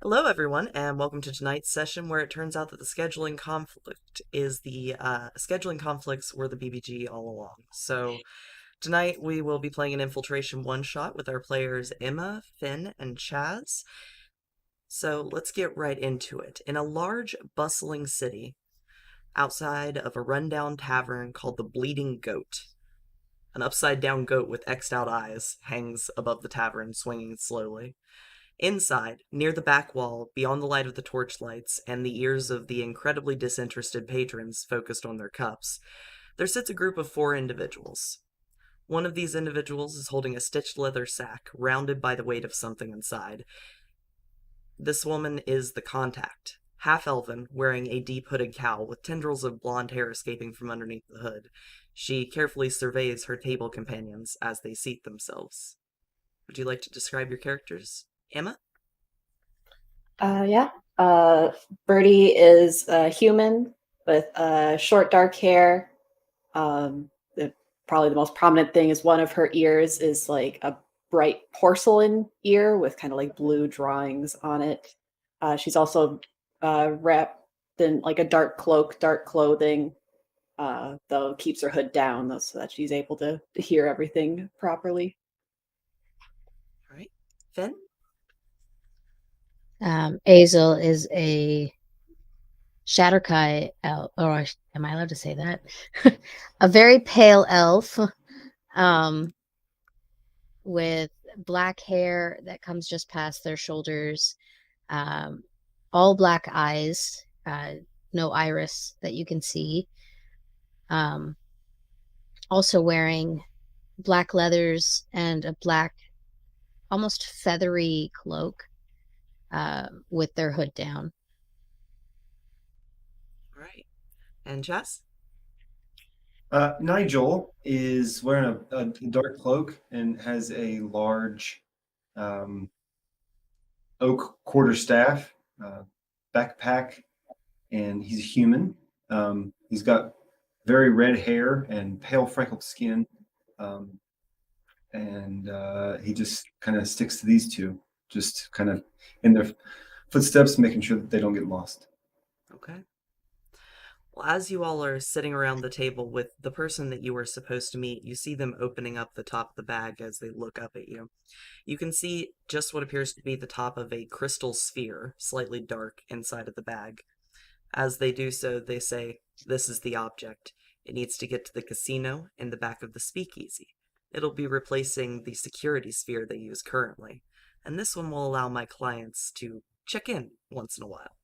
Hello, everyone, and welcome to tonight's session where it turns out that the scheduling conflict is the scheduling conflicts were the BBG all along. So, tonight we will be playing an infiltration one-shot with our players Emma, Finn, and Chaz. So, let's get right into it. In a large, bustling city, outside of a rundown tavern called the Bleeding Goat, an upside-down goat with X'd-out eyes hangs above the tavern, swinging slowly. Inside, near the back wall, beyond the light of the torchlights and the ears of the incredibly disinterested patrons focused on their cups, there sits a group of four individuals. One of these individuals is holding a stitched leather sack, rounded by the weight of something inside. This woman is the contact, half-elven, wearing a deep hooded cowl with tendrils of blonde hair escaping from underneath the hood. She carefully surveys her table companions as they seat themselves. Would you like to describe your characters, Emma? Yeah. Birdie is a human with short, dark hair. The, probably the most prominent thing is one of her ears is like a bright porcelain ear with kind of like blue drawings on it. She's also wrapped in like a dark cloak, dark clothing, though keeps her hood down so that she's able to hear everything properly. All right. Finn? Azel is a Shatterkai elf, or am I allowed to say that? A very pale elf, um, with black hair that comes just past their shoulders, um, all black eyes, no iris that you can see. Um, Also wearing black leathers and a black, almost feathery cloak, with their hood down. All right. And Chaz? Nigel is wearing a dark cloak and has a large um, oak quarterstaff, backpack, and he's a human. He's got very red hair and pale freckled skin, um, and he just kind of sticks to these two, just kind of in their footsteps, making sure that they don't get lost. Okay. Well, as you all are sitting around the table with the person that you were supposed to meet, you see them opening up the top of the bag as they look up at you. You can see just what appears to be the top of a crystal sphere, slightly dark, inside of the bag. As they do so, they say, "This is the object. It needs to get to the casino in the back of the speakeasy. It'll be replacing the security sphere they use currently, and this one will allow my clients to check in once in a while.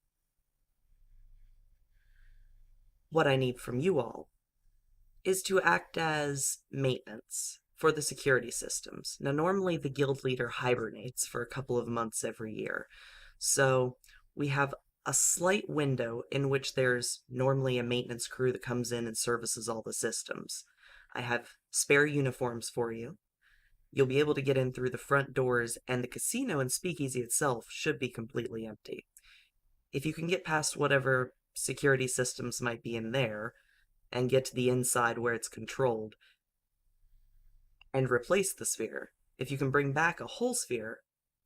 What I need from you all is to act as maintenance for the security systems. Now, normally the guild leader hibernates for a couple of months every year, so we have a slight window in which there's normally a maintenance crew that comes in and services all the systems. I have spare uniforms for you. You'll be able to get in through the front doors, and the casino and speakeasy itself should be completely empty. If you can get past whatever security systems might be in there, and get to the inside where it's controlled, and replace the sphere, if you can bring back a whole sphere,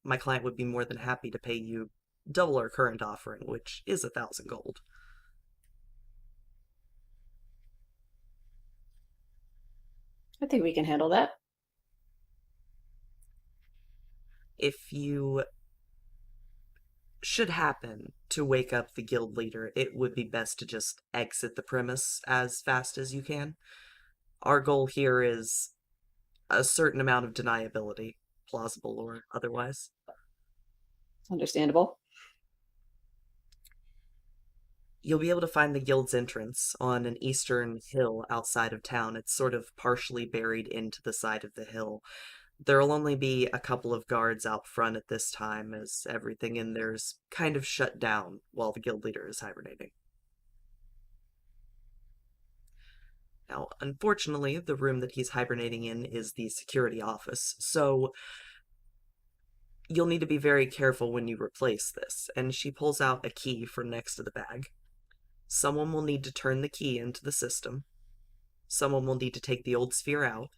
my client would be more than happy to pay you double our current offering, which is 1,000 gold. I think we can handle that. If you should happen to wake up the guild leader, it would be best to just exit the premise as fast as you can. Our goal here is a certain amount of deniability, plausible or otherwise. Understandable. You'll be able to find the guild's entrance on an eastern hill outside of town. It's sort of partially buried into the side of the hill. There'll only be a couple of guards out front at this time, as everything in there's kind of shut down while the guild leader is hibernating. Now, unfortunately, the room that he's hibernating in is the security office, so you'll need to be very careful when you replace this. And she pulls out a key from next to the bag. Someone will need to turn the key into the system. Someone will need to take the old sphere out.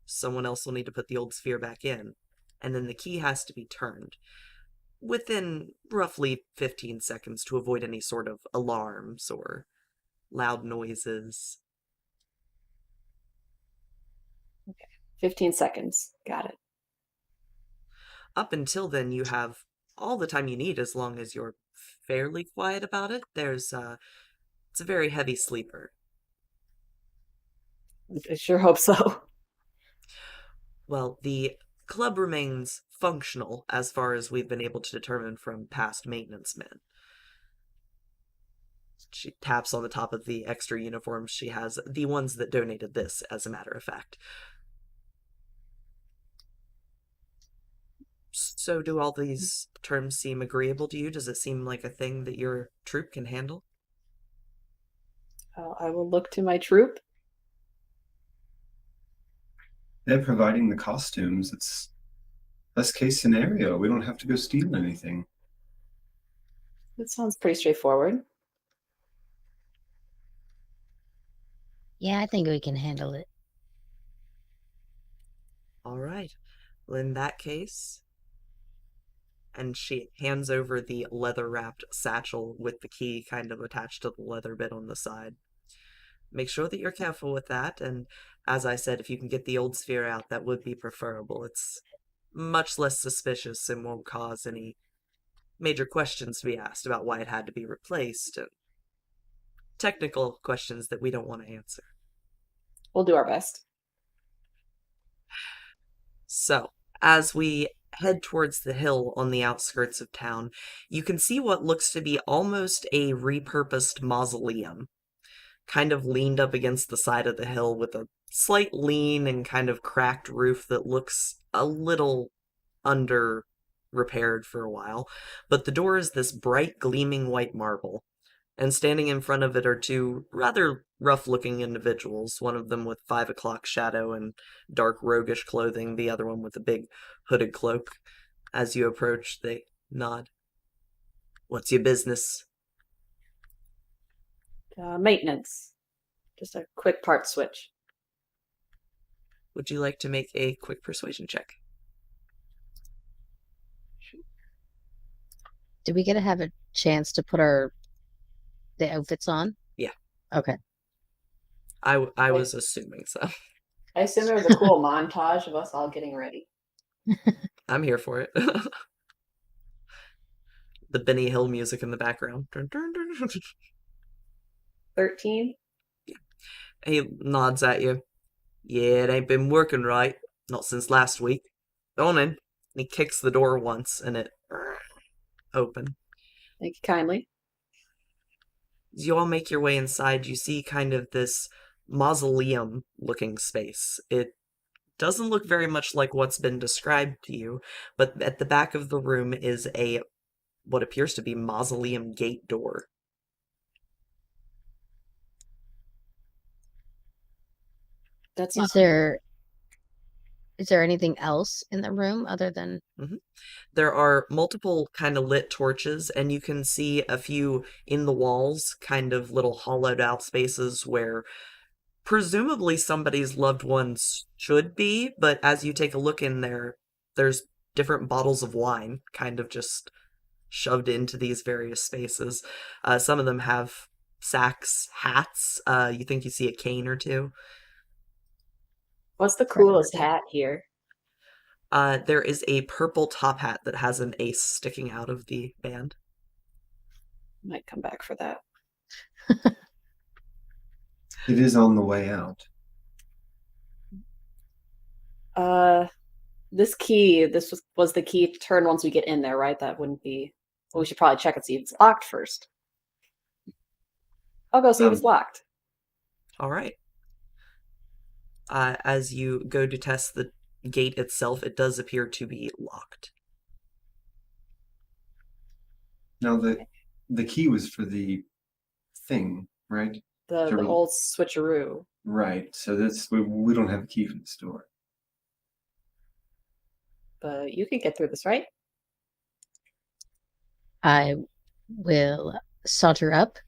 Someone else will need to put the old sphere back in. And then the key has to be turned. within roughly 15 seconds to avoid any sort of alarms or loud noises. 15 seconds. Got it. Up until then, you have all the time you need as long as you're fairly quiet about it. It's a very heavy sleeper. I sure hope so. Well, the club remains functional as far as we've been able to determine from past maintenance men. She taps on the top of the extra uniforms she has, the ones that donated this, as a matter of fact. So do all these terms seem agreeable to you? Does it seem like a thing that your troop can handle? I will look to my troop. They're providing the costumes. It's best case scenario. We don't have to go steal anything. It sounds pretty straightforward. Yeah, I think we can handle it. All right. Well, in that case, and she hands over the leather-wrapped satchel with the key kind of attached to the leather bit on the side. Make sure that you're careful with that, and as I said, if you can get the old sphere out, that would be preferable. It's much less suspicious and won't cause any major questions to be asked about why it had to be replaced, and technical questions that we don't want to answer. We'll do our best. So, as we head towards the hill on the outskirts of town, you can see what looks to be almost a repurposed mausoleum, kind of leaned up against the side of the hill with a slight lean and kind of cracked roof that looks a little under repaired for a while. But the door is this bright, gleaming white marble, and standing in front of it are two rather rough-looking individuals, one of them with 5 o'clock shadow and dark roguish clothing, the other one with a big hooded cloak. As you approach, they nod. What's your business? Maintenance. Just a quick part switch. Would you like to make a quick persuasion check? Do we get to have a chance to put the outfits on? Yeah. Okay. I was assuming so. I assume there was a cool montage of us all getting ready. I'm here for it. The Benny Hill music in the background. 13? He nods at you. Yeah, it ain't been working right. Not since last week. Go on in. And he kicks the door once, and it open. Thank you kindly. As you all make your way inside, you see kind of this mausoleum-looking space. It doesn't look very much like what's been described to you, but at the back of the room is what appears to be mausoleum gate door. That's not Is there anything else in the room other than There are multiple kind of lit torches, and you can see a few in the walls, kind of little hollowed out spaces where presumably somebody's loved ones should be, but as you take a look in there, there's different bottles of wine kind of just shoved into these various spaces. Some of them have sacks, hats. You think you see a cane or two. What's the coolest hat here? There is a purple top hat that has an ace sticking out of the band. Might come back for that. It is on the way out. This key, this was the key to turn once we get in there, right? That wouldn't be. Well, we should probably check and see if it's locked first. I'll go see if it's locked. All right. As you go to test the gate itself, it does appear to be locked. Now the key was for the thing, right? The old switcheroo. Right. So we don't have a key for the store. But you can get through this, right? I will saunter up,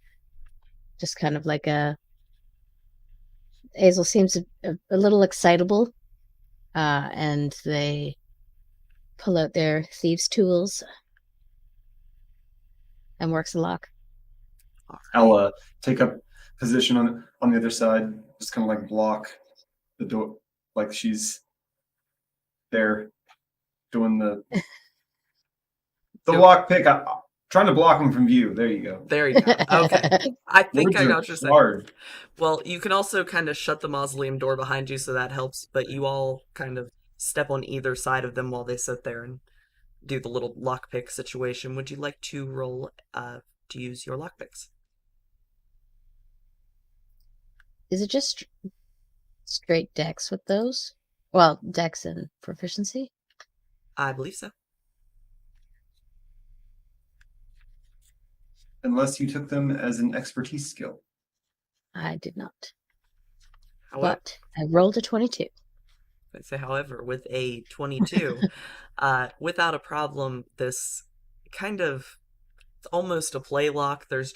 just kind of like Hazel seems a little excitable, and they pull out their thieves' tools and works the lock. All right. I'll take up position on the other side, just kind of like block the door, like she's there doing the So- lock pick. Trying to block him from view. There you go. There you go. Okay. I think Words I are got your saying. hard. Well, you can also kind of shut the mausoleum door behind you, so that helps, but you all kind of step on either side of them while they sit there and do the little lockpick situation. Would you like to roll to use your lockpicks? Is it just straight dex with those? Well, dex and proficiency? I believe so. Unless you took them as an expertise skill. I did not. However, But I rolled a 22. I'd say, however, with a 22, without a problem, this kind of, it's almost a play lock. There's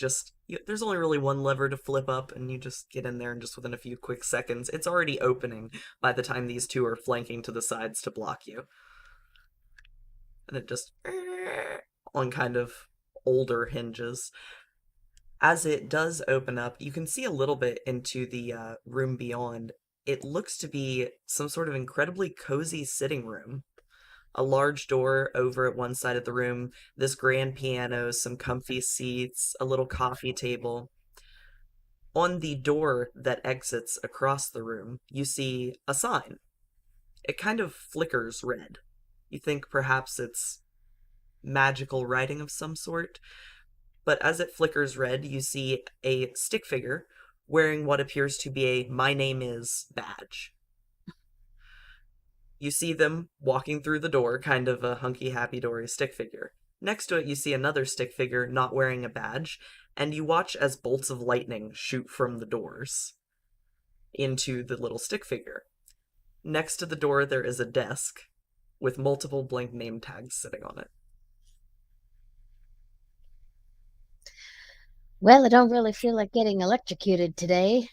only really one lever to flip up, and you just get in there, and just within a few quick seconds, it's already opening by the time these two are flanking to the sides to block you. And it just, on kind of older hinges. As it does open up, you can see a little bit into the room beyond. It looks to be some sort of incredibly cozy sitting room. A large door over at one side of the room, this grand piano, some comfy seats, a little coffee table. On the door that exits across the room, you see a sign. It kind of flickers red. You think perhaps it's magical writing of some sort, but as it flickers red, you see a stick figure wearing what appears to be a "My Name Is" badge. You see them walking through the door, kind of a hunky, happy-dory stick figure. Next to it, you see another stick figure not wearing a badge, and you watch as bolts of lightning shoot from the doors into the little stick figure. Next to the door, there is a desk with multiple blank name tags sitting on it. Well, I don't really feel like getting electrocuted today.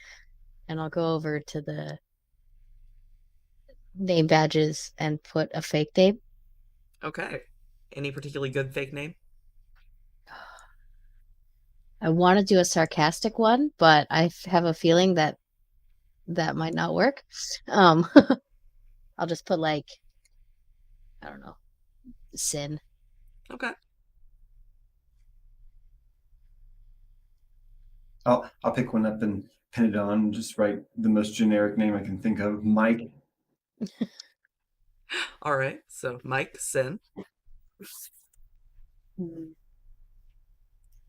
And I'll go over to the name badges and put a fake name. Okay. Any particularly good fake name? I want to do a sarcastic one, but I have a feeling that that might not work. I'll just put like, I don't know, Sin. Okay. I'll pick one up and pin it on. Just write the most generic name I can think of. Mike. All right. So Mike, Sin.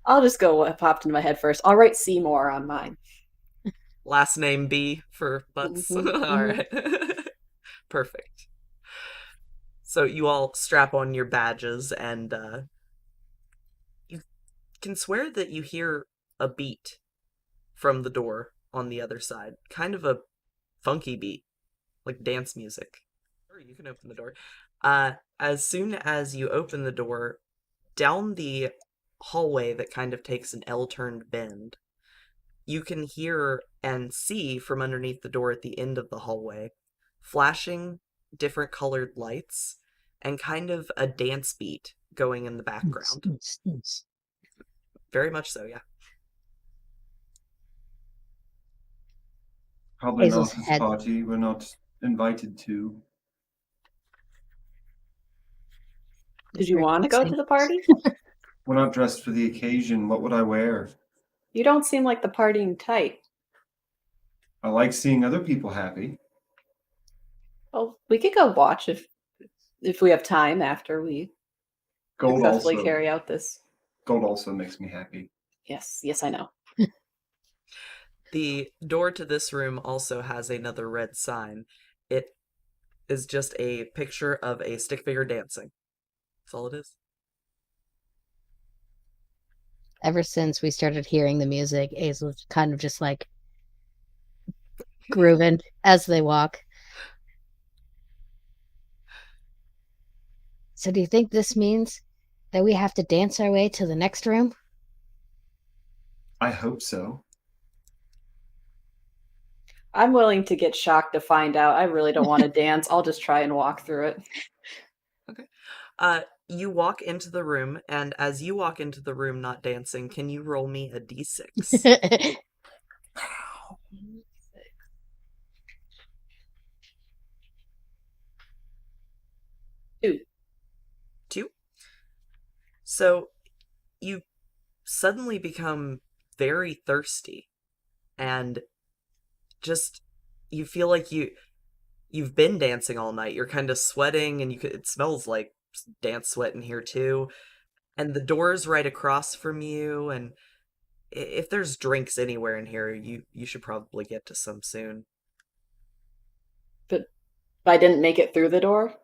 I'll just go what popped into my head first. I'll write Seymour on mine. Last name B for butts. Mhm, All right. Perfect. So you all strap on your badges, and you can swear that you hear a beat from the door on the other side. Kind of a funky beat, like dance music. Sure, you can open the door. As soon as you open the door, down the hallway that kind of takes an L-turned bend, you can hear and see from underneath the door at the end of the hallway flashing different colored lights and kind of a dance beat going in the background. Very much so, yeah. Probably Hazel's not this head. party. We're not invited to. Did you want to go to the party? We're not dressed for the occasion. What would I wear? You don't seem like the partying type. I like seeing other people happy. Well, we could go watch if we have time after we Gold successfully also. carry out this. Gold also makes me happy. Yes, I know. The door to this room also has another red sign. It is just a picture of a stick figure dancing. That's all it is. Ever since we started hearing the music, Hazel's kind of just like grooving as they walk. So do you think this means that we have to dance our way to the next room? I hope so. I'm willing to get shocked to find out. I really don't want to dance. I'll just try and walk through it. You walk into the room, and as you walk into the room not dancing, can you roll me a d6? Two. 2. So you suddenly become very thirsty, and just you feel like you've been dancing all night. You're kind of sweating, and it smells like dance sweat in here too. And the door's right across from you, and if there's drinks anywhere in here, you should probably get to some soon. But I didn't make it through the door.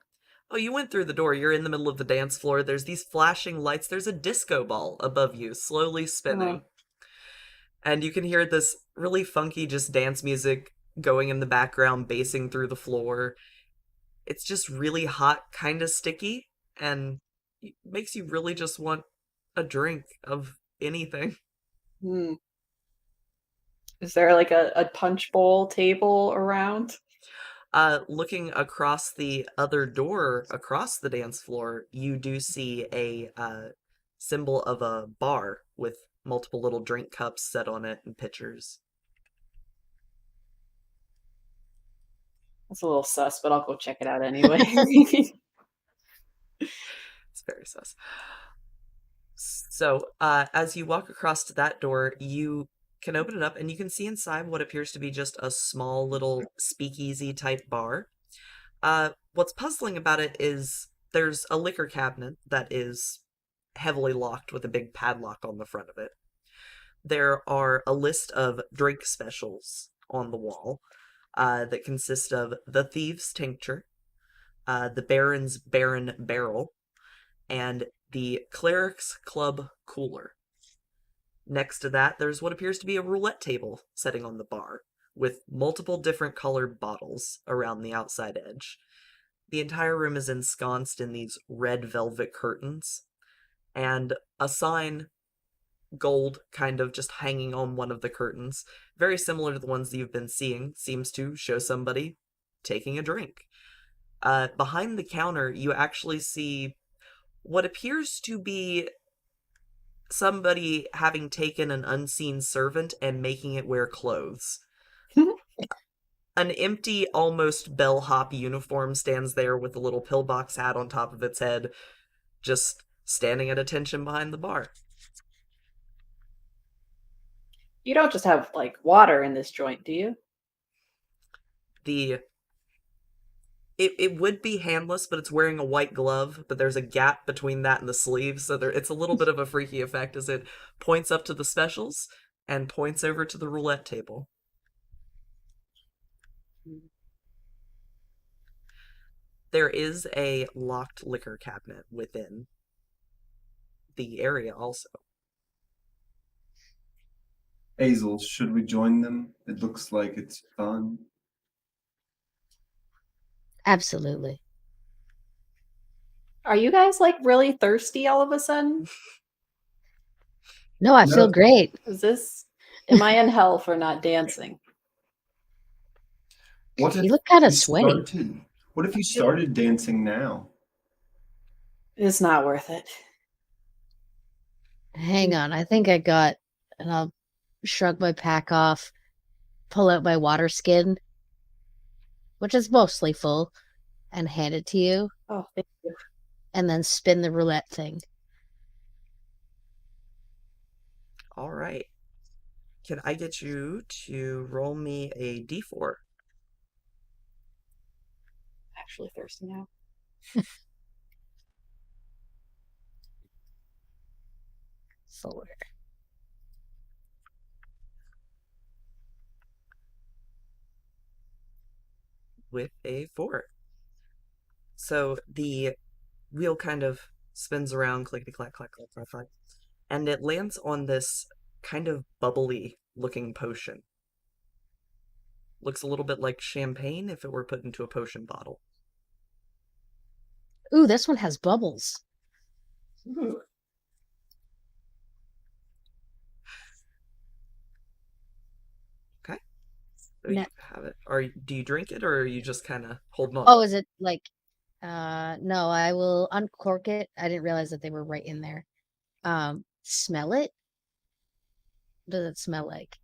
Oh, you went through the door. You're in the middle of the dance floor. There's these flashing lights. There's a disco ball above you, slowly spinning. And you can hear this really funky just dance music going in the background, basing through the floor. It's just really hot, kind of sticky, and it makes you really just want a drink of anything. Hmm. Is there like a punch bowl table around? Looking across the other door, across the dance floor, you do see a symbol of a bar with multiple little drink cups set on it and pitchers. That's a little sus, but I'll go check it out anyway. It's very sus. So, as you walk across to that door, you can open it up and you can see inside what appears to be just a small little speakeasy type bar. What's puzzling about it is there's a liquor cabinet that is heavily locked with a big padlock on the front of it. There are a list of drink specials on the wall that consist of the Thieves' Tincture, the Baron's Baron Barrel, and the Cleric's Club Cooler. Next to that, there's what appears to be a roulette table setting on the bar, with multiple different colored bottles around the outside edge. The entire room is ensconced in these red velvet curtains, and a sign, gold, kind of just hanging on one of the curtains, very similar to the ones that you've been seeing, seems to show somebody taking a drink. Behind the counter, you actually see what appears to be somebody having taken an unseen servant and making it wear clothes. An empty, almost bellhop uniform stands there with a little pillbox hat on top of its head, just standing at attention behind the bar. You don't just have like water in this joint, do you? It would be handless, but it's wearing a white glove, but there's a gap between that and the sleeve, so it's a little bit of a freaky effect as it points up to the specials and points over to the roulette table. There is a locked liquor cabinet within the area also. Hazel, should we join them? It looks like it's fun. Absolutely. Are you guys like really thirsty all of a sudden? No, I feel No. great. Am I in hell for not dancing? What You if look kind you of sweaty. What if you started dancing now? It's not worth it. Hang on, I think I got, and I'll shrug my pack off, pull out my water skin, which is mostly full, and hand it to you, Oh, thank you. and then spin the roulette thing. All right. Can I get you to roll me a d4? Actually thirsty now. Four. With a 4. So the wheel kind of spins around, clickety clack, clack, clack, clack, clack, and it lands on this kind of bubbly looking potion. Looks a little bit like champagne if it were put into a potion bottle. Ooh, this one has bubbles. Ooh. Okay. So you No. have it. Do you drink it, or are you just kind of holding on? Oh, is it like No, I will uncork it. I didn't realize that they were right in there. Smell it? What does it smell like?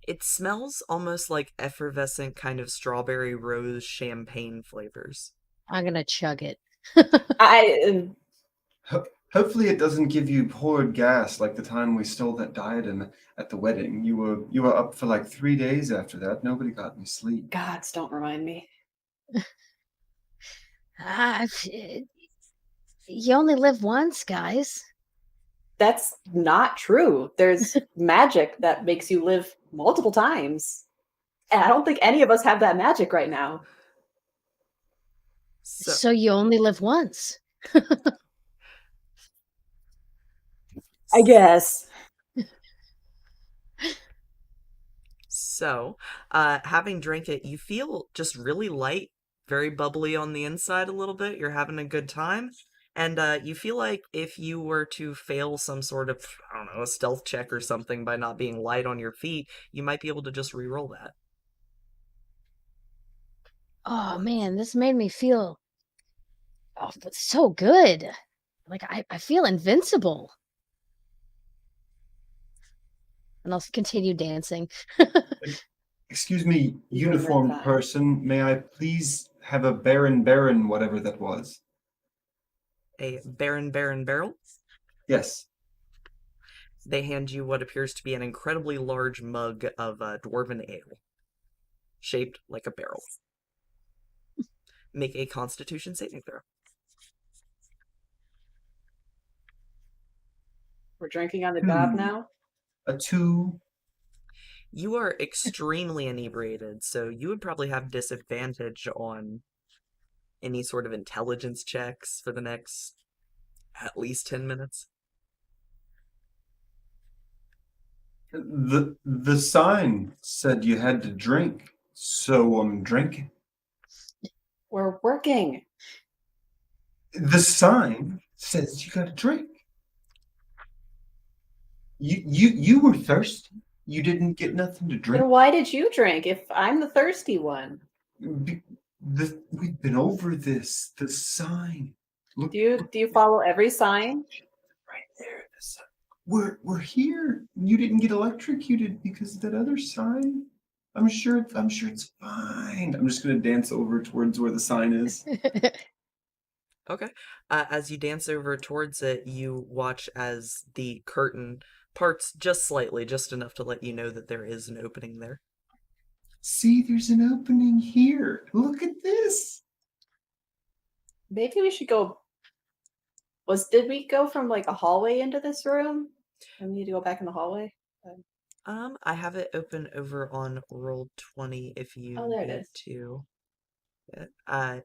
It smells almost like effervescent kind of strawberry rose champagne flavors. I'm gonna chug it. I Hopefully, it doesn't give you poured gas like the time we stole that diadem at the wedding. You were up for like 3 days after that. Nobody got any sleep. gods, don't remind me. Ah, you only live once, guys. That's not true. There's magic that makes you live multiple times. And I don't think any of us have that magic right now. So you only live once. I guess. So, having drank it, you feel just really light, very bubbly on the inside a little bit. You're having a good time. And you feel like if you were to fail some sort of, I don't know, a stealth check or something by not being light on your feet, you might be able to just re-roll that. Oh man, this made me feel so good. Like I feel invincible. And I'll continue dancing. Excuse me, You're uniformed fine. person. May I please have a Baron, whatever that was? A Baron Barrel. Yes. They hand you what appears to be an incredibly large mug of dwarven ale, shaped like a barrel. Make a Constitution saving throw. We're drinking on the job now. A 2. You are extremely inebriated, so you would probably have disadvantage on any sort of intelligence checks for the next at least 10 minutes. The sign said you had to drink, so I'm drinking. We're working. The sign says you got to drink. You were thirsty. You didn't get nothing to drink. Then why did you drink if I'm the thirsty one? We've been over this. The sign. Look, Do you follow every sign? right there. The sign. We're here. You didn't get electrocuted because of that other sign. I'm sure it's fine. I'm just gonna dance over towards where the sign is. Okay. As you dance over towards it, you watch as the curtain parts just slightly, just enough to let you know that there is an opening there. See, there's an opening here. Look at this. Maybe we should go. Did we go from like a hallway into this room? And we need to go back in the hallway? I have it open over on Roll20 if you Oh, there it need is. to.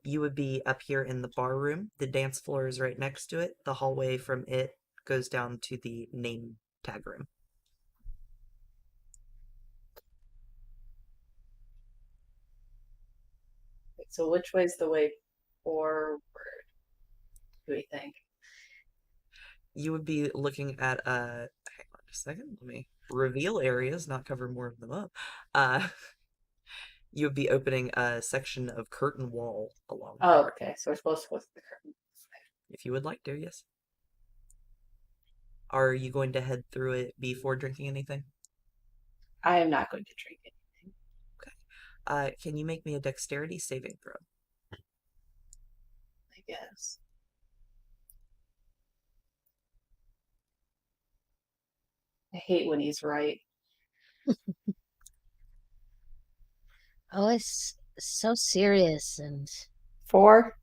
You would be up here in the bar room. The dance floor is right next to it. The hallway from it goes down to the name tag room. So which way's the way forward? Do we think? You would be looking at hang on a second, let me reveal areas, not cover more of them up. You would be opening a section of curtain wall along Oh, there, okay. So we're supposed to go through the curtain. if you would like to, yes. Are you going to head through it before drinking anything? I am not going to drink it. Can you make me a dexterity saving throw? I guess. I hate when he's right. Oh, it's so serious and 4.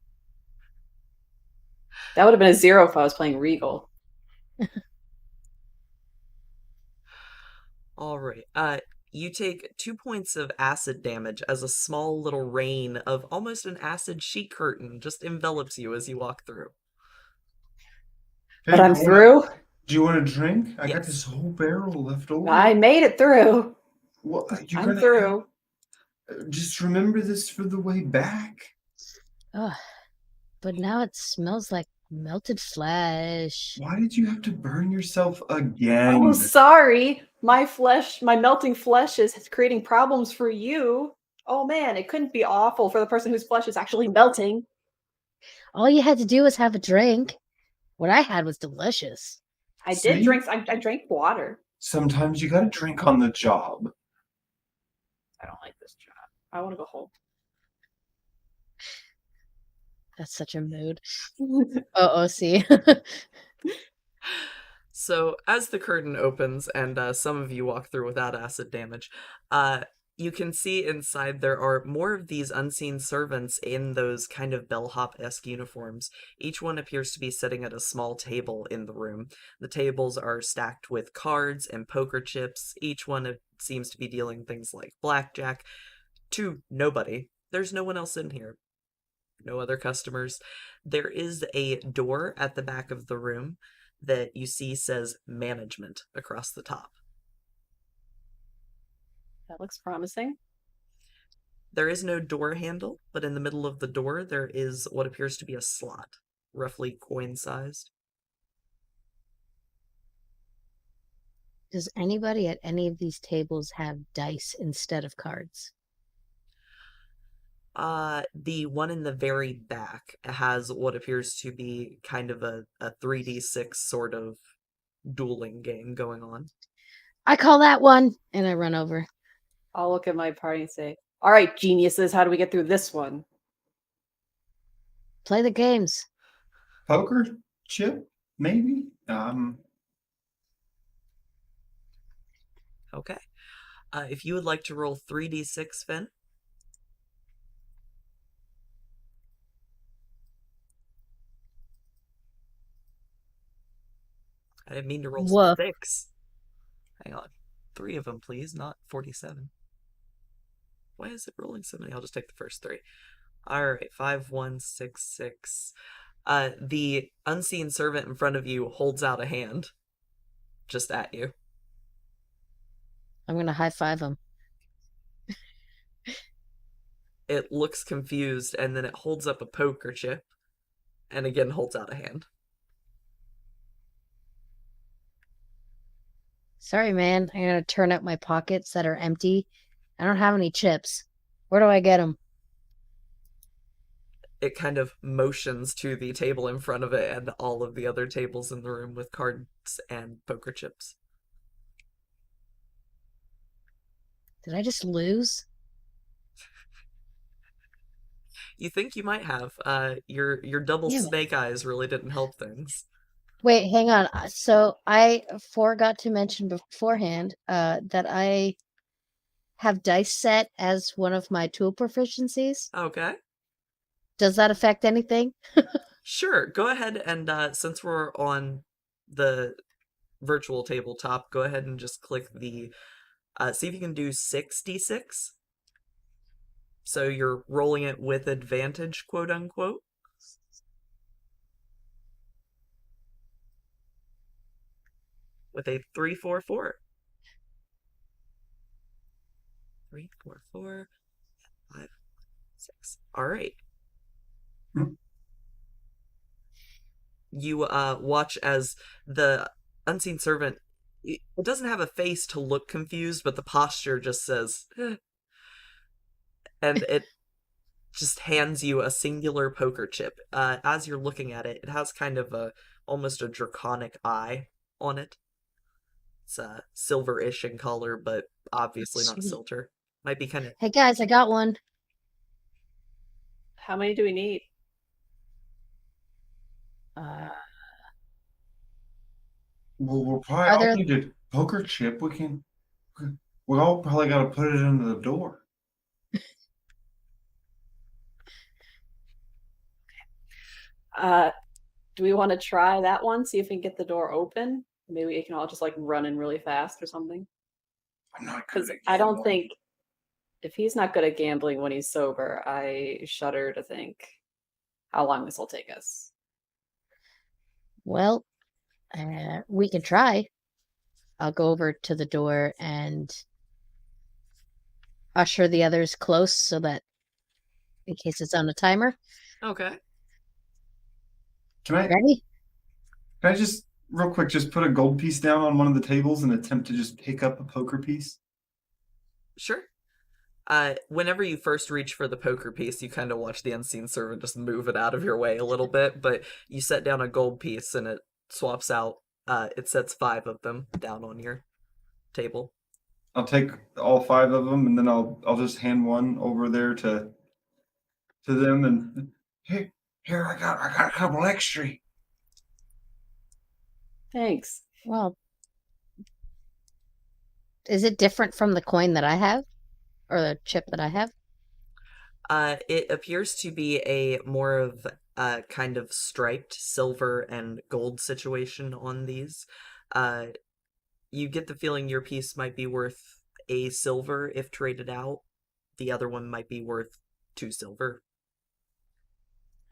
That would have been a 0 if I was playing Regal. All right. You take 2 points of acid damage as a small little rain of almost an acid sheet curtain just envelops you as you walk through. But I'm through. Do you want a drink? I got Yes. this whole barrel left over. I made it through. Well, I'm through. Just remember this for the way back. oh, but now it smells like melted flesh. Why did you have to burn yourself again? Oh, sorry. My melting flesh is creating problems for you. Oh man, it couldn't be awful for the person whose flesh is actually melting. All you had to do was have a drink. What I had was delicious. I See? did drink. I drank water. Sometimes you gotta drink on the job. I don't like this job. I want to go home. That's such a mood. see. So, as the curtain opens and some of you walk through without acid damage, you can see inside there are more of these unseen servants in those kind of bellhop-esque uniforms. Each one appears to be sitting at a small table in the room. The tables are stacked with cards and poker chips. Each one seems to be dealing things like blackjack to nobody. There's no one else in here. No other customers. There is a door at the back of the room that you see says management across the top. That looks promising. There is no door handle, but in the middle of the door there is what appears to be a slot, roughly coin-sized. Does anybody at any of these tables have dice instead of cards? The one in the very back has what appears to be kind of a 3d6 sort of dueling game going on. I call that one, and I run over. I'll look at my party and say, "All right, geniuses, how do we get through this one?" Play the games. Poker chip, maybe. Okay. If you would like to roll 3d6, Finn. I didn't mean to roll Woof. 6. Hang on. 3 of them, please, not 47. Why is it rolling so many? I'll just take the first 3. Alright, 5, 1, 6, 6. The unseen servant in front of you holds out a hand. Just at you. I'm going to high five him. It looks confused, and then it holds up a poker chip, and again holds out a hand. Sorry, man. I'm going to turn out my pockets that are empty. I don't have any chips. Where do I get them? It kind of motions to the table in front of it and all of the other tables in the room with cards and poker chips. Did I just lose? You think you might have. Your double Damn it. snake eyes really didn't help things. Wait, hang on. So I forgot to mention beforehand that I have dice set as one of my tool proficiencies. Okay. Does that affect anything? Sure, go ahead and since we're on the virtual tabletop, go ahead and just click the see if you can do 6d6. So you're rolling it with advantage, quote unquote. With a 3, 4, 4. 3, 4, 4, 5, 6. All right. You watch as the unseen servant, it doesn't have a face to look confused, but the posture just says, eh. And it just hands you a singular poker chip. As you're looking at it, it has kind of almost a draconic eye on it. It's silver-ish in color, but obviously not Sweet. silver. Might be kind of... Hey guys, I got one. How many do we need? Well, we'll probably Are all there- need a poker chip. We all probably got to put it under the door. Do we want to try that one? See if we can get the door open. Maybe we can all just like run in really fast or something. I'm not Because good at I don't gambling. think if he's not good at gambling when he's sober, I shudder to think how long this will take us. Well, we can try. I'll go over to the door and usher the others close so that in case it's on a timer. Okay. Can I Ready? just real quick just put a gold piece down on one of the tables and attempt to just pick up a poker piece? Sure. Whenever you first reach for the poker piece, you kind of watch the unseen servant just move it out of your way a little bit, but you set down a gold piece and it swaps out. It sets 5 of them down on your table. I'll take all 5 of them, and then I'll just hand one over there to them, and here I got a couple extra. Thanks. Well, is it different from the coin that I have? Or the chip that I have? It appears to be a more of a kind of striped silver and gold situation on these. You get the feeling your piece might be worth a silver if traded out. The other one might be worth 2 silver.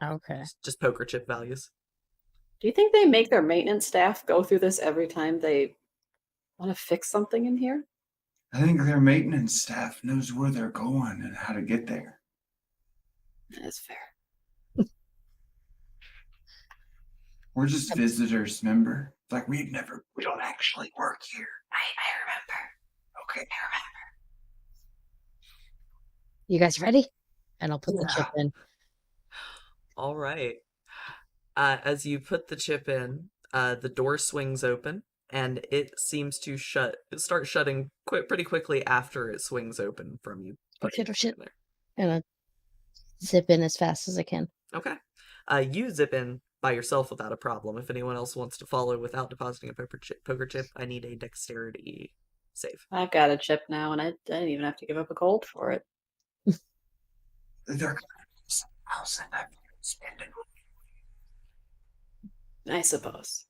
Okay. Just poker chip values. Do you think they make their maintenance staff go through this every time they want to fix something in here? I think their maintenance staff knows where they're going and how to get there. That's fair. We're just visitors, remember? It's like we don't actually work here. I remember. Okay. You guys ready? And I'll put the chip in. All right. As you put the chip in, the door swings open, and it seems to start shutting pretty quickly after it swings open from you. Oh shit, oh shit. In there. And I zip in as fast as I can. Okay. You zip in by yourself without a problem. If anyone else wants to follow without depositing a poker chip, I need a dexterity save. I've got a chip now, and I didn't even have to give up a gold for it. They're house and I'm spending. I suppose.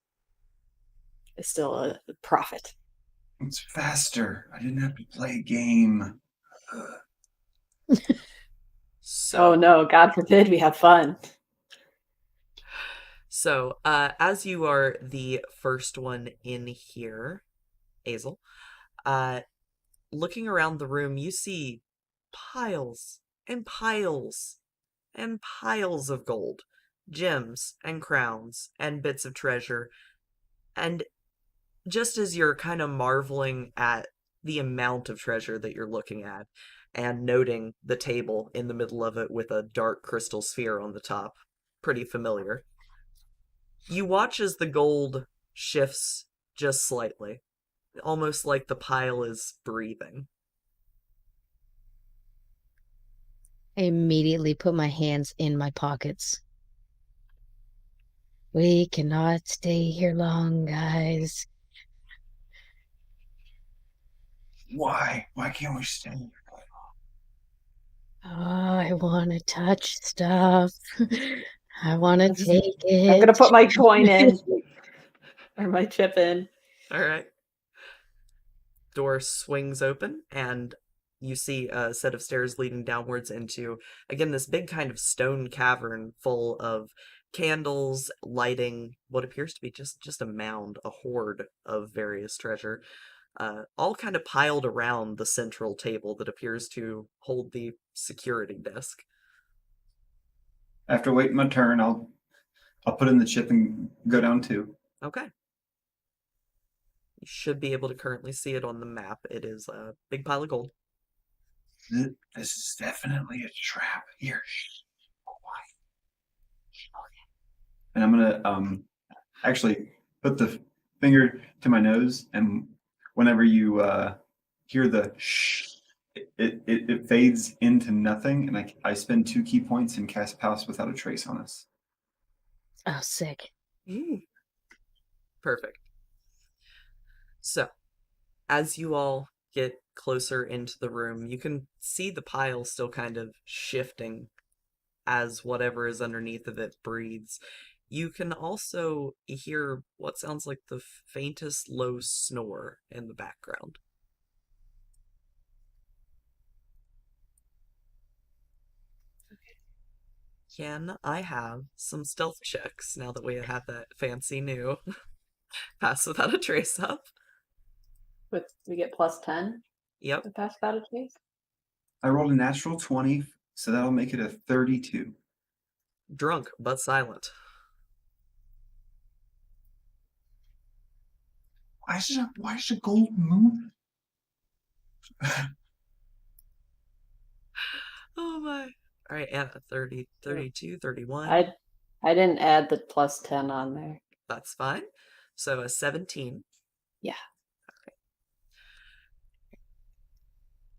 It's still a profit. It's faster. I didn't have to play a game. So, Oh no, God forbid we have fun. So, as you are the first one in here, Azel, looking around the room, you see piles and piles and piles of gold, gems and crowns and bits of treasure. And just as you're kind of marveling at the amount of treasure that you're looking at and noting the table in the middle of it with a dark crystal sphere on the top, pretty familiar, you watch as the gold shifts just slightly, almost like the pile is breathing. I immediately put my hands in my pockets. We cannot stay here long, guys. Why? Why can't we stay here? Oh, I want to touch stuff. I want to I'm just- take it. I'm gonna put my coin in. Or my chip in. All right. Door swings open, and you see a set of stairs leading downwards into, again, this big kind of stone cavern full of candles, lighting what appears to be just a mound, a hoard of various treasure, all kind of piled around the central table that appears to hold the security desk. After waiting my turn, I'll put in the chip and go down too. Okay. You should be able to currently see it on the map. It is a big pile of gold. This is definitely a trap. Here. And I'm gonna actually put the finger to my nose, and whenever you hear the shh, it fades into nothing, and I spend 2 key points and cast Pass Without a Trace on us. Oh, sick. Perfect. So, as you all get closer into the room, you can see the pile still kind of shifting as whatever is underneath of it breathes. You can also hear what sounds like the faintest low snore in the background. Can I have some stealth checks now that we have that fancy new Pass Without a Trace up? We get plus 10 Yep. to pass without a trace. I rolled a natural 20, so that'll make it a 32. Drunk, but silent. Why is the gold move? Oh my. All right, Anna, 30, 32, 31. I didn't add the plus 10 on there. That's fine. So a 17. Yeah.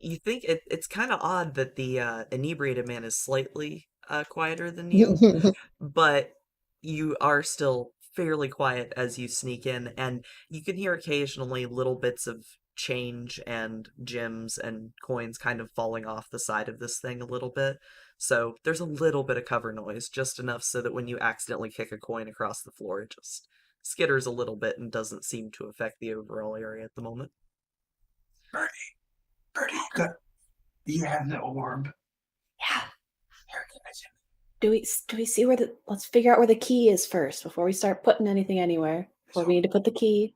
You think it's kind of odd that the inebriated man is slightly quieter than you, but you are still fairly quiet as you sneak in, and you can hear occasionally little bits of change and gems and coins kind of falling off the side of this thing a little bit. So there's a little bit of cover noise, just enough so that when you accidentally kick a coin across the floor, it just skitters a little bit and doesn't seem to affect the overall area at the moment. Birdie, do you have the orb? Yeah. Here, give it to me. Do we see where let's figure out where the key is first before we start putting anything anywhere. Before we need to put the key.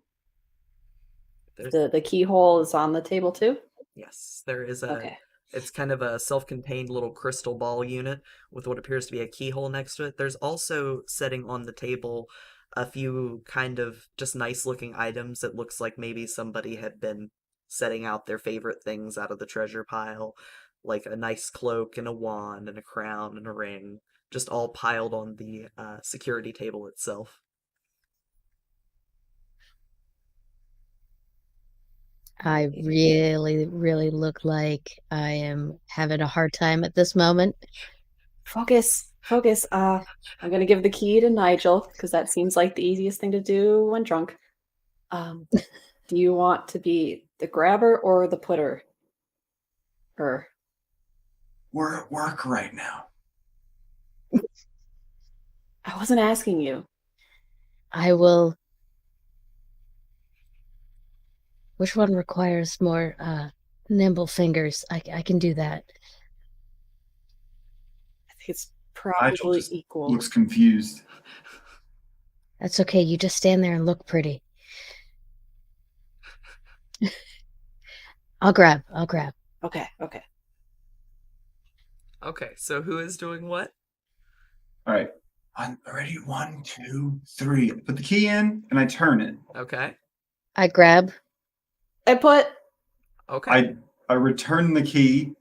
The keyhole is on the table too? Yes, there is Okay. it's kind of a self-contained little crystal ball unit with what appears to be a keyhole next to it. There's also setting on the table a few kind of just nice looking items. It looks like maybe somebody had been setting out their favorite things out of the treasure pile, like a nice cloak and a wand and a crown and a ring, just all piled on the security table itself. I really, really look like I am having a hard time at this moment. Focus. I'm gonna give the key to Nigel because that seems like the easiest thing to do when drunk. Do you want to be the grabber or the putter? We're at work right now. I wasn't asking you. I will. Which one requires more nimble fingers? I can do that. I think it's Nigel probably just equal. looks confused. That's okay. You just stand there and look pretty. I'll grab. Okay. Okay, so who is doing what? All right. I'm ready. 1, 2, 3. I put the key in and I turn it. Okay. I grab. I put. Okay. I return the key.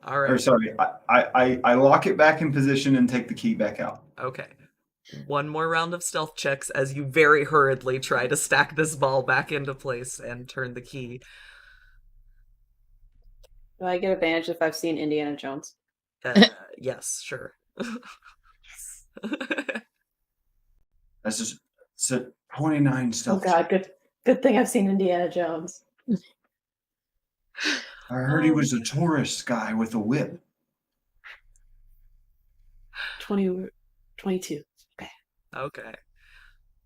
All Or right. sorry, I lock it back in position and take the key back out. Okay. One more round of stealth checks as you very hurriedly try to stack this ball back into place and turn the key. Do I get advantage if I've seen Indiana Jones? Yes, sure. That's just so 29 Oh stealth. God, good thing I've seen Indiana Jones. I heard he was a tourist guy with a whip. 22. Okay. Okay.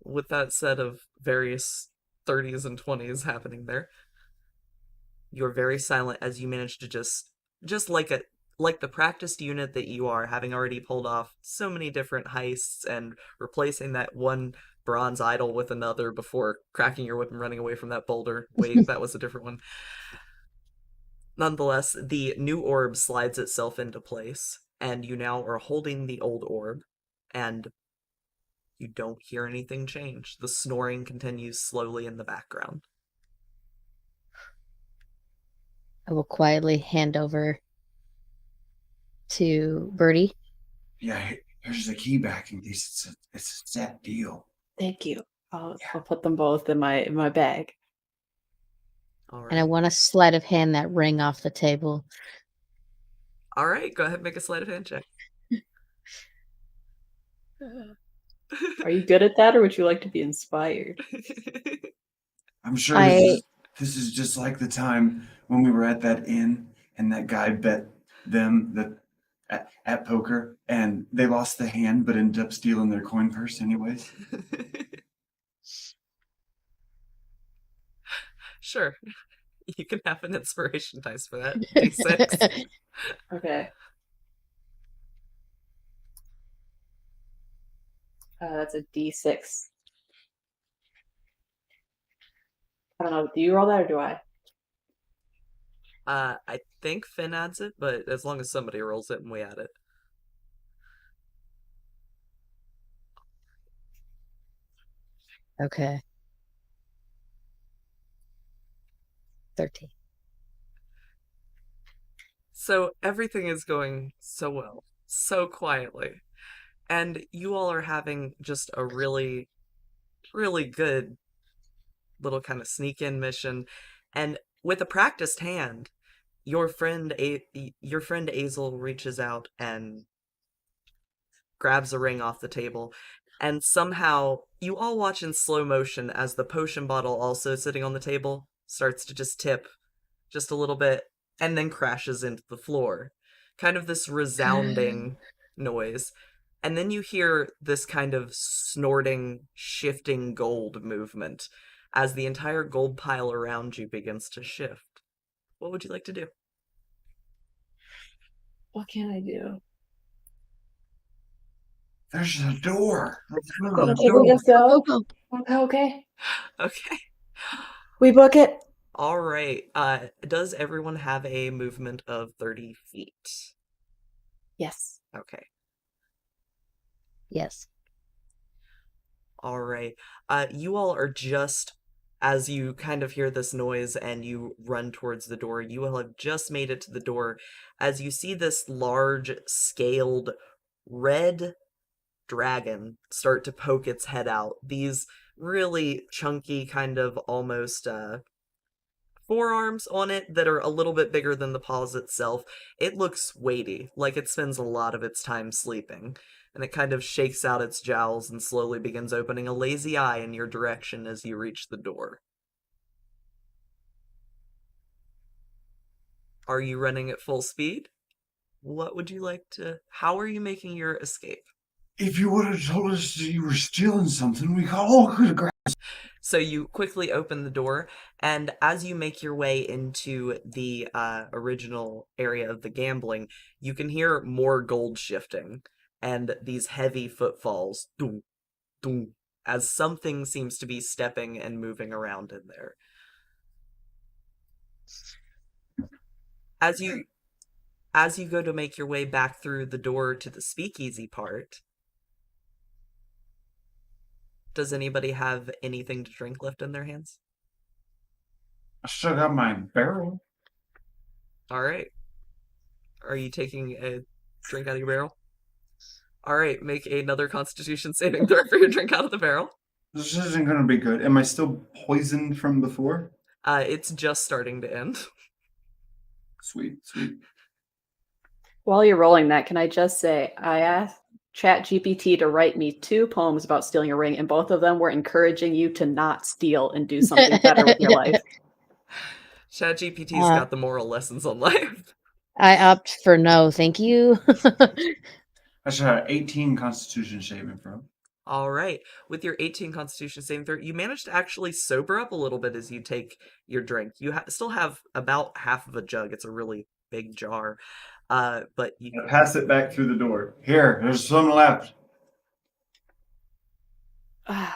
With that set of various 30s and 20s happening there, you're very silent as you manage to just like the practiced unit that you are, having already pulled off so many different heists and replacing that one bronze idol with another before cracking your whip and running away from that boulder. Wait, that was a different one. Nonetheless, the new orb slides itself into place, and you now are holding the old orb, and you don't hear anything change. The snoring continues slowly in the background. I will quietly hand over to Birdie. Yeah, here's the key back in case it's a set deal. Thank you. I'll put them both in my bag. All right. And I want to sleight of hand that ring off the table. All right, go ahead and make a sleight of hand check. Are you good at that, or would you like to be inspired? I'm sure this is just like the time when we were at that inn and that guy bet them that at poker and they lost the hand but ended up stealing their coin purse anyways. Sure. You can have an inspiration dice for that. D6. Okay. That's a D6. I don't know. Do you roll that or do I? I think Finn adds it, but as long as somebody rolls it and we add it. Okay. 13. So everything is going so well, so quietly. And you all are having just a really, really good little kind of sneak in mission. And with a practiced hand, your friend Azel reaches out and grabs a ring off the table, and somehow you all watch in slow motion as the potion bottle also sitting on the table starts to just tip just a little bit and then crashes into the floor. Kind of this resounding noise. And then you hear this kind of snorting, shifting gold movement as the entire gold pile around you begins to shift. What would you like to do? What can I do? There's a door. Let's go to the Okay, door. let's go. Go. Okay. Okay. We book it. All right. Does everyone have a movement of 30 feet? Yes. Okay. Yes. All right. You all are just, as you kind of hear this noise and you run towards the door, you will have just made it to the door as you see this large, scaled, red dragon start to poke its head out. These really chunky, kind of almost, forearms on it that are a little bit bigger than the paws itself. It looks weighty, like it spends a lot of its time sleeping, and it kind of shakes out its jowls and slowly begins opening a lazy eye in your direction as you reach the door. Are you running at full speed? What would you like to... How are you making your escape? If you would have told us that you were stealing something, we all could have grabbed. So you quickly open the door, and as you make your way into the original area of the gambling, you can hear more gold shifting and these heavy footfalls, doom, doom, as something seems to be stepping and moving around in there. As you go to make your way back through the door to the speakeasy part, does anybody have anything to drink left in their hands? I still got my barrel. All right. Are you taking a drink out of your barrel? All right, make another Constitution saving throw for your drink out of the barrel. This isn't going to be good. Am I still poisoned from before? It's just starting to end. Sweet, sweet. While you're rolling that, can I just say I asked ChatGPT to write me 2 poems about stealing a ring, and both of them were encouraging you to not steal and do something better with your life. ChatGPT's Uh, got the moral lessons on life. I opt for no, thank you. I should have 18 Constitution saving throw. All right, with your 18 Constitution saving throw, you manage to actually sober up a little bit as you take your drink. You still have about half of a jug. It's a really big jar, but you I pass it back through the door. Here, there's some left. Fine.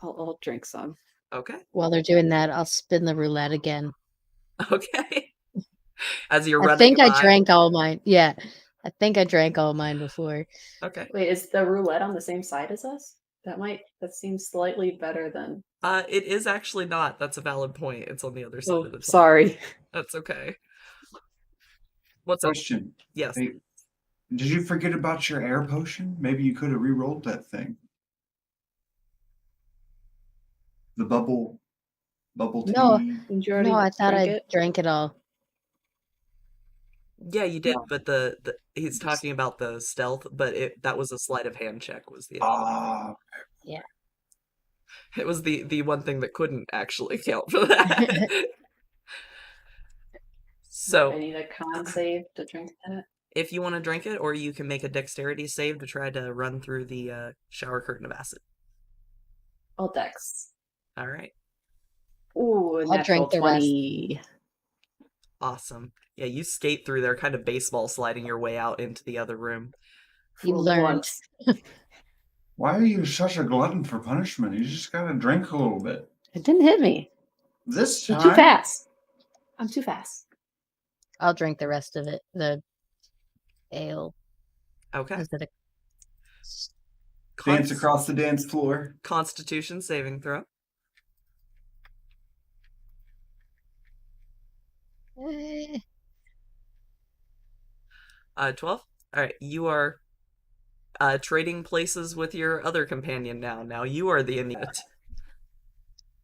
I'll drink some. okay, While they're doing that, I'll spin the roulette again. okay. As you're I running think I by. drank all mine. Yeah, I think I drank all mine before. Okay. Wait, is the roulette on the same side as us? That seems slightly better than. It is actually not. That's a valid point. It's on the other side Oh, of the table. sorry. That's okay. What's up? Question. Yes. Hey, did you forget about your air potion? Maybe you could have re-rolled that thing. The bubble tea. No. Did you already No, I thought drink I it? drank it all. Yeah, you did, No. but the he's talking about the stealth, but that was a sleight of hand check was the Ah, it was the one thing that couldn't actually count for that. I So need a con save to drink that. if you want to drink it, or you can make a dexterity save to try to run through the shower curtain of acid. All dex. All right, Ooh, I'll natural drink the rest. 20. awesome. Yeah, you skate through there, kind of baseball sliding your way out into the other room. You Fooled learned. once. why are you such a glutton for punishment? You just gotta drink a little bit. It didn't hit me. This I'm time, too fast. I'm too fast. I'll drink the rest of it. The ale. Okay. Is it a dance across the dance floor. Constitution saving throw. 12. All right, you are trading places with your other companion now. Now you are the inept.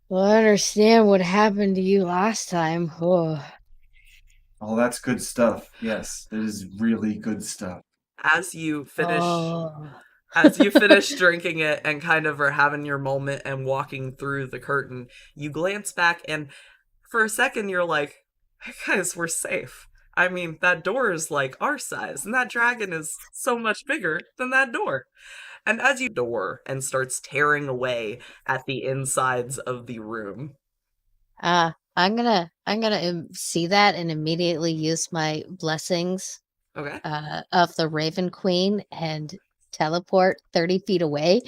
Well, I understand what happened to you last time. Oh, Oh, that's good stuff. Yes, it is really good stuff. As you finish oh. As you finish drinking it and kind of are having your moment and walking through the curtain, you glance back and for a second you're like, hey guys, we're safe. I mean, that door is like our size, and that dragon is so much bigger than that door. And as you door and starts tearing away at the insides of the room. I'm gonna see that and immediately use my blessings Okay. of the Raven Queen and teleport 30 feet away.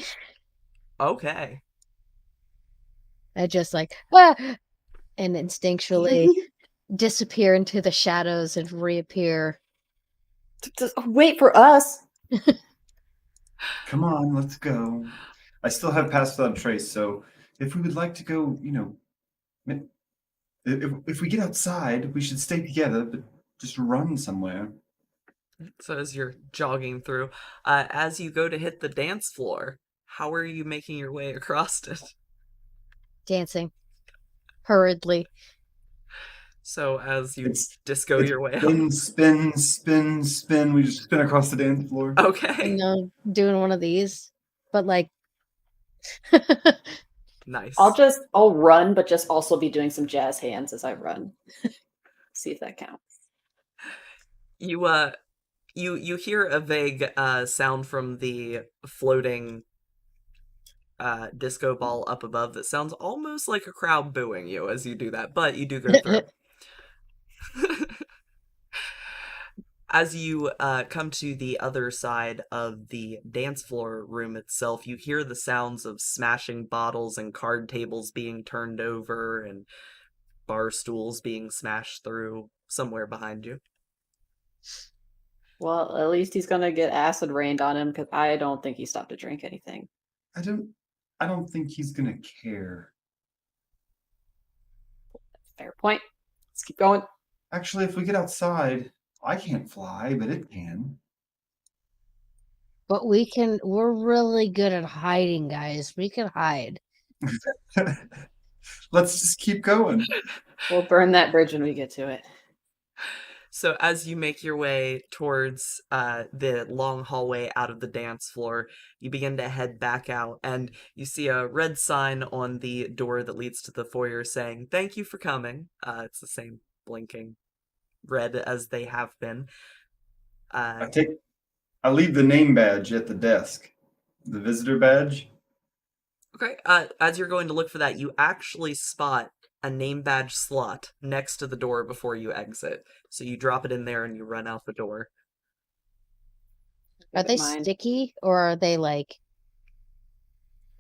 Okay. I just like and instinctually disappear into the shadows and reappear. Just wait for us. Come on, let's go. I still have Pass Without a Trace, so if we would like to go, if we get outside, we should stay together, but just run somewhere. So as you're jogging through, as you go to hit the dance floor, how are you making your way across it? Dancing hurriedly. So as you It's disco it's your way up. spin, spin, spin, spin. We just spin across the dance floor. Okay. Doing one of these, but like Nice. I'll run, but just also be doing some jazz hands as I run. See if that counts. You hear a vague sound from the floating disco ball up above that sounds almost like a crowd booing you as you do that, but you do go through. As you come to the other side of the dance floor room itself, you hear the sounds of smashing bottles and card tables being turned over and bar stools being smashed through somewhere behind you. Well, at least he's gonna get acid rained on him because I don't think he stopped to drink anything. I don't think he's gonna care. Fair point. Let's keep going. Actually, if we get outside, I can't fly, but it can. but we're really good at hiding, guys. We can hide. Let's just keep going. We'll burn that bridge when we get to it. So as you make your way towards the long hallway out of the dance floor, you begin to head back out, and you see a red sign on the door that leads to the foyer saying, "Thank you for coming." It's the same blinking red as they have been. I take I leave the name badge at the desk. The visitor badge. Okay, as you're going to look for that, you actually spot a name badge slot next to the door before you exit. So you drop it in there and you run out the door. Are they Mine. sticky or are they like?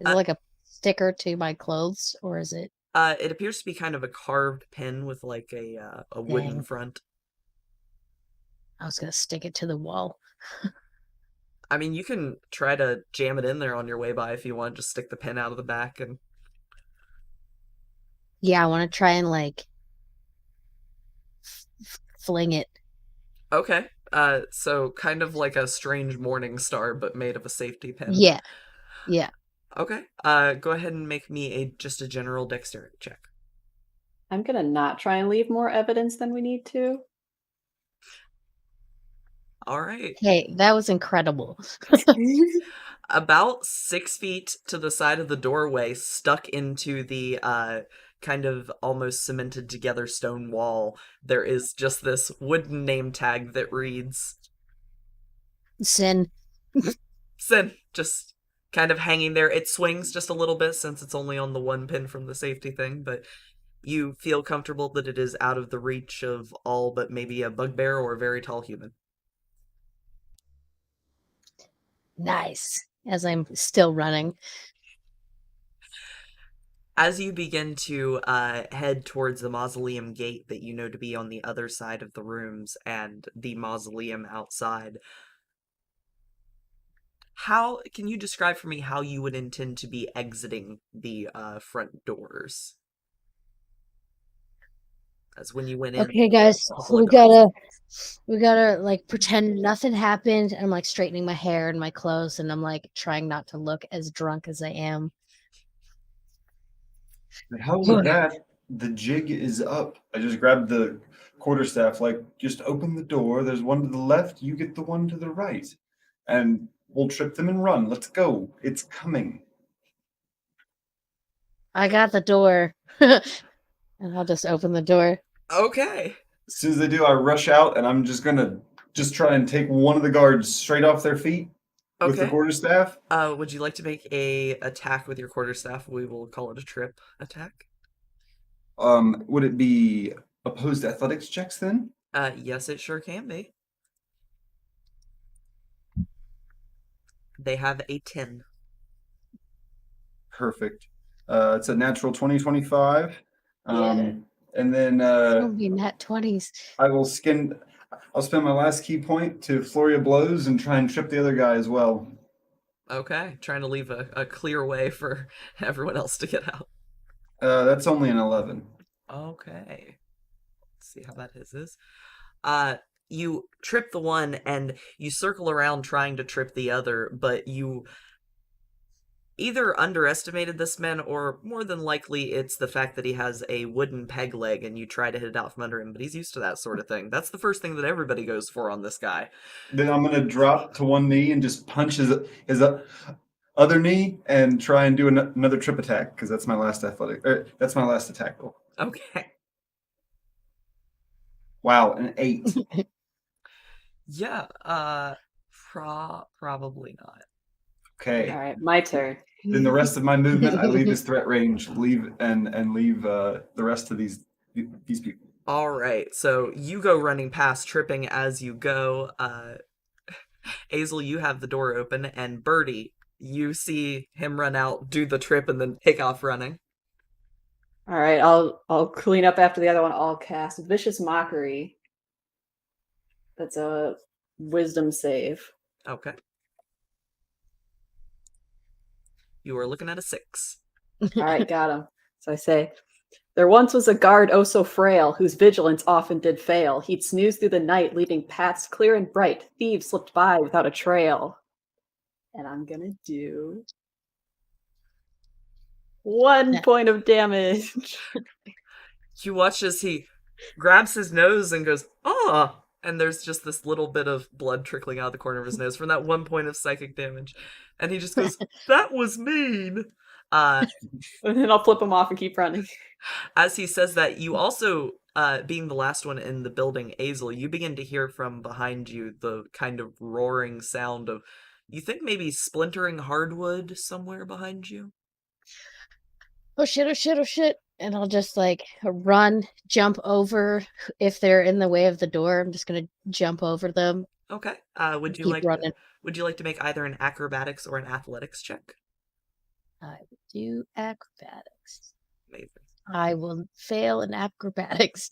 Is it Uh, like a sticker to my clothes or is it? It appears to be kind of a carved pin with like a wooden Dang. front. I was gonna stick it to the wall. I mean, you can try to jam it in there on your way by if you want. Just stick the pin out of the back and. Yeah, I want to try and like fling it. Okay. So kind of like a strange morning star, but made of a safety pin. Yeah, yeah. Okay. Go ahead and make me just a general dexterity check. I'm gonna not try and leave more evidence than we need to. All right. Hey, that was incredible. About 6 feet to the side of the doorway, stuck into the kind of almost cemented together stone wall, there is just this wooden name tag that reads Sin. Sin, just kind of hanging there. It swings just a little bit since it's only on the one pin from the safety thing, but you feel comfortable that it is out of the reach of all but maybe a bugbear or a very tall human. Nice. As I'm still running. As you begin to head towards the mausoleum gate that you know to be on the other side of the rooms and the mausoleum outside, how can you describe for me how you would intend to be exiting the front doors? as when you went in. Okay, guys, a couple we of guards. gotta like pretend nothing happened. And I'm like straightening my hair and my clothes, and I'm like trying not to look as drunk as I am. The hell with that? The jig is up. I just grabbed the quarterstaff, like, just open the door. There's one to the left, you get the one to the right. And we'll trip them and run. Let's go. It's coming. I got the door. And I'll just open the door. Okay. As soon as they do, I rush out and I'm just gonna just try and take one of the guards straight off their feet with the Okay. quarterstaff. Would you like to make a attack with your quarterstaff? We will call it a trip attack. Would it be opposed athletics checks then? Yes, it sure can be. They have a 10. Perfect. It's a natural 2025. Yeah. And then It's gonna be nat 20s. I'll spend my last key point to flurry of blows and try and trip the other guy as well. Okay, trying to leave a clear way for everyone else to get out. That's only an 11. Okay. Let's see how that is. You trip the one and you circle around trying to trip the other, but you either underestimated this man or more than likely it's the fact that he has a wooden peg leg and you try to hit it out from under him, but he's used to that sort of thing. That's the first thing that everybody goes for on this guy. Then I'm gonna drop to one knee and just punch his other knee and try and do another trip attack because that's my last that's my last attack roll. Okay. Wow, an 8. Yeah, probably not. Okay. All right, my turn. Then the rest of my movement, I leave his threat range. Leave the rest of these people. All right, so you go running past, tripping as you go. Azel, you have the door open, and Birdie, you see him run out, do the trip, and then take off running. All right, I'll clean up after the other one. I'll cast Vicious Mockery. That's a wisdom save. Okay. You are looking at a 6. All right, got him. So I say, there once was a guard oh so frail, whose vigilance often did fail. He'd snooze through the night, leaving paths clear and bright. Thieves slipped by without a trail. And I'm gonna do 1 point of damage. You watch as he grabs his nose and goes, "Ah!" And there's just this little bit of blood trickling out of the corner of his nose from that 1 point of psychic damage. And he just goes, "That was mean!" And then I'll flip him off and keep running. As he says that, you also, being the last one in the building, Azel, you begin to hear from behind you the kind of roaring sound of, you think maybe splintering hardwood somewhere behind you? Oh shit, oh shit, oh shit. And I'll just like run, jump over. If they're in the way of the door, I'm just gonna jump over them. Okay. Would you Keep like running. would you like to make either an acrobatics or an athletics check? I will do acrobatics. Amazing. I will fail in acrobatics.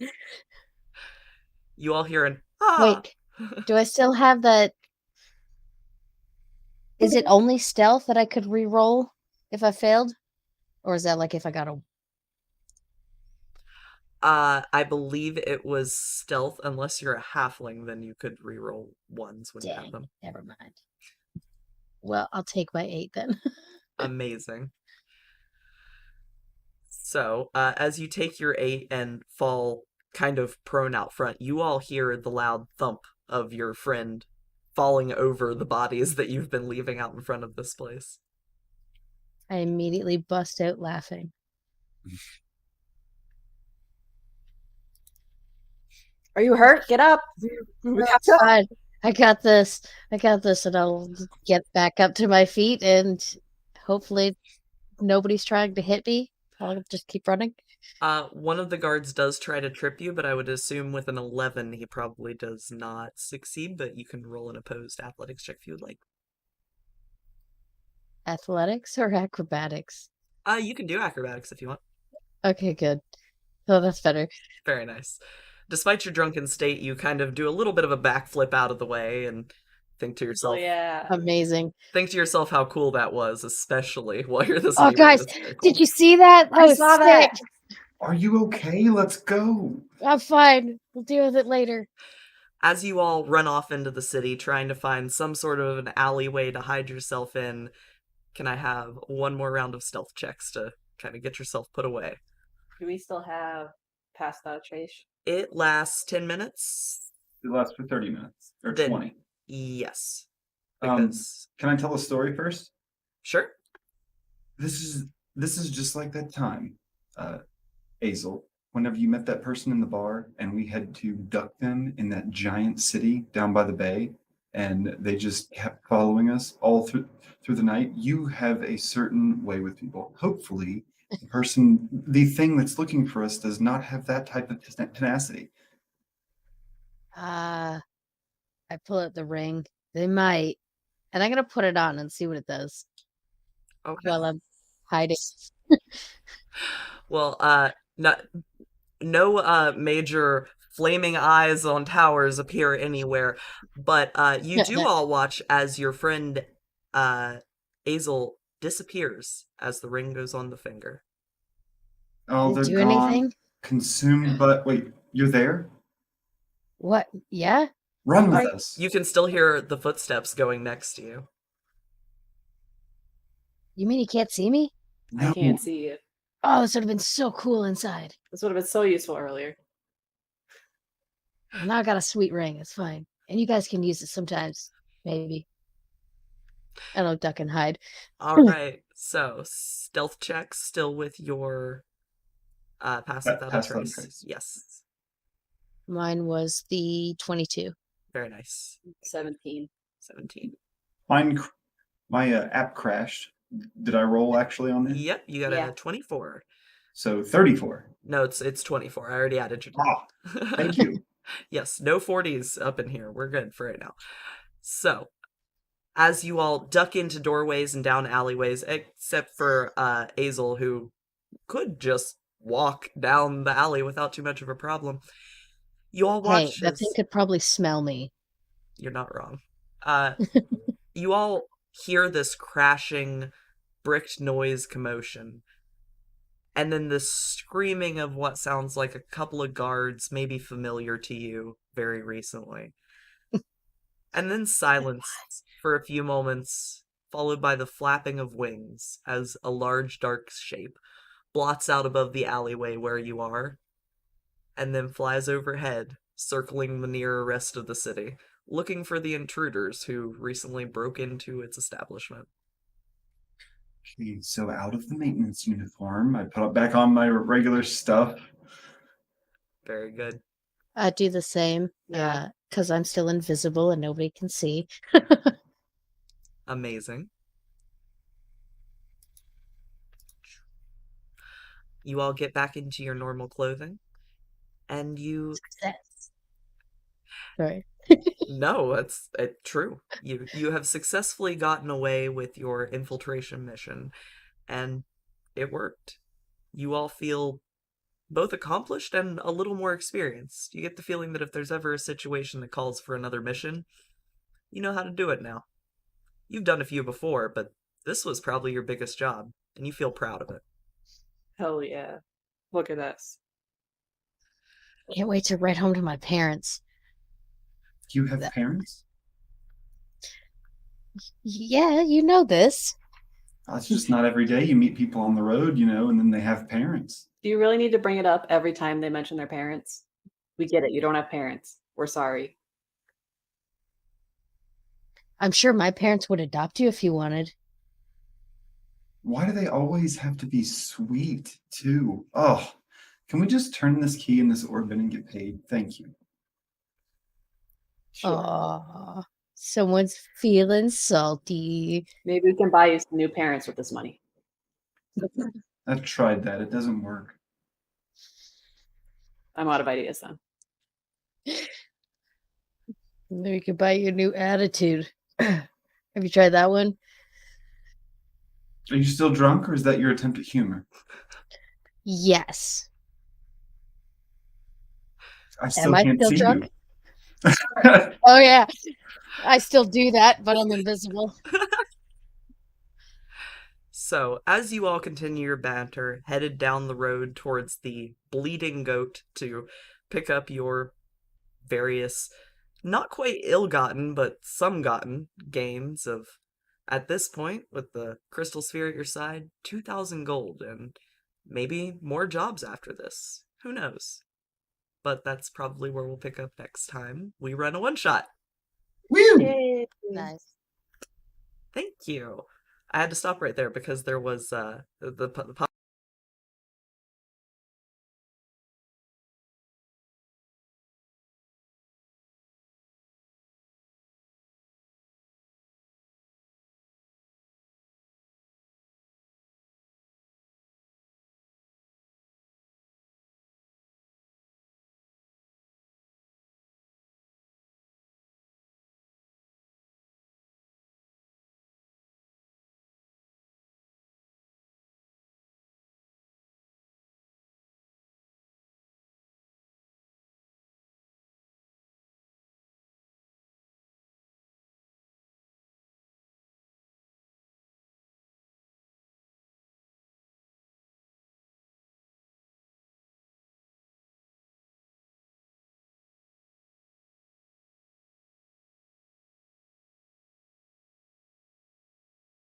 You all hear an ah. Wait, do I still have that? Is it only stealth that I could re-roll if I failed? Or is that like if I got a... I believe it was stealth. Unless you're a halfling, then you could reroll ones when you have Dang, them. never mind. Well, I'll take my 8 then. Amazing. So, as you take your 8 and fall kind of prone out front, you all hear the loud thump of your friend falling over the bodies that you've been leaving out in front of this place. I immediately bust out laughing. Are you hurt? Get up. That's fine. I got this. And I'll get back up to my feet, and hopefully nobody's trying to hit me. I'll just keep running. One of the guards does try to trip you, but I would assume with an 11 he probably does not succeed, but you can roll an opposed athletics check if you would like. Athletics or acrobatics? You can do acrobatics if you want. Okay, good. Oh, that's better. Very nice. Despite your drunken state, you kind of do a little bit of a backflip out of the way and think to yourself, yeah. Amazing. Think to yourself how cool that was, especially while you're this. Oh, guys, did you see that? That I was saw sick. that. Are you okay? Let's go. I'm fine. We'll deal with it later. As you all run off into the city trying to find some sort of an alleyway to hide yourself in, can I have one more round of stealth checks to kind of get yourself put away? Do we still have past that trace? It lasts 10 minutes. It lasts for 30 minutes or Then- 20. Yes. Um, Because Can I tell a story first? sure. This is just like that time, Azel, whenever you met that person in the bar and we had to duck them in that giant city down by the bay, and they just kept following us all through the night. You have a certain way with people. Hopefully, the thing that's looking for us does not have that type of tenacity. I pull out the ring. They might. And I'm going to put it on and see what it does Okay. while I'm hiding. Well, no major flaming eyes on towers appear anywhere, but you do all watch as your friend Azel disappears as the ring goes on the finger. Oh, Did they're it do gone, anything? consumed. But wait, you're there? What? Yeah? Run with us. You can still hear the footsteps going next to you. You mean you can't see me? No. I can't see it. Oh, this would have been so cool inside. This would have been so useful earlier. Well, now I got a sweet ring. It's fine. And you guys can use it sometimes. Maybe. I don't duck and hide. All right, so stealth checks still with your pass without a Pass without a trace. trace. Yes, Mine was the 22. very nice. 17. 17. My app crashed. Did I roll actually on there? Yep, you got Yeah. a 24. So 34. No, it's 24. I already added you. Ah, thank you. Yes, no 40s up in here. We're good for right now. So, as you all duck into doorways and down alleyways, except for Azel, who could just walk down the alley without too much of a problem, you all Hey, watch that as... thing could probably smell me. You're not wrong. You all hear this crashing, bricked noise commotion. And then the screaming of what sounds like a couple of guards, maybe familiar to you very recently. And then silence for a few moments, followed by the flapping of wings as a large dark shape blots out above the alleyway where you are, and then flies overhead, circling the nearer rest of the city, looking for the intruders who recently broke into its establishment. Okay, so out of the maintenance uniform, I put back on my regular stuff. Very good. I do the same. Yeah. Because I'm still invisible and nobody can see. Amazing. You all get back into your normal clothing, and you... Success. Sorry. No, it's true. You have successfully gotten away with your infiltration mission, and it worked. You all feel both accomplished and a little more experienced. You get the feeling that if there's ever a situation that calls for another mission, you know how to do it now. You've done a few before, but this was probably your biggest job, and you feel proud of it. Hell yeah. Look at us. Can't wait to write home to my parents. Do you have parents? Yeah, you know this. It's just not every day you meet people on the road, and then they have parents. Do you really need to bring it up every time they mention their parents? We get it. You don't have parents. We're sorry. I'm sure my parents would adopt you if you wanted. Why do they always have to be sweet, too? Oh, can we just turn this key in this orb in and get paid? Thank you. Sure. Aw, someone's feeling salty. Maybe we can buy you some new parents with this money. I've tried that. It doesn't work. I'm out of ideas then. Maybe we could buy you a new attitude. Have you tried that one? Are you still drunk, or is that your attempt at humor? Yes. I still Am I can't still see drunk? you. Oh, yeah. I still do that, but I'm invisible. So, as you all continue your banter, headed down the road towards the Bleeding Goat to pick up your various, not quite ill-gotten, but some-gotten gains of, at this point, with the crystal sphere at your side, 2,000 gold, and maybe more jobs after this. Who knows? But that's probably where we'll pick up next time we run a one-shot. Woo! Yay. Nice. Thank you. I had to stop right there because there was the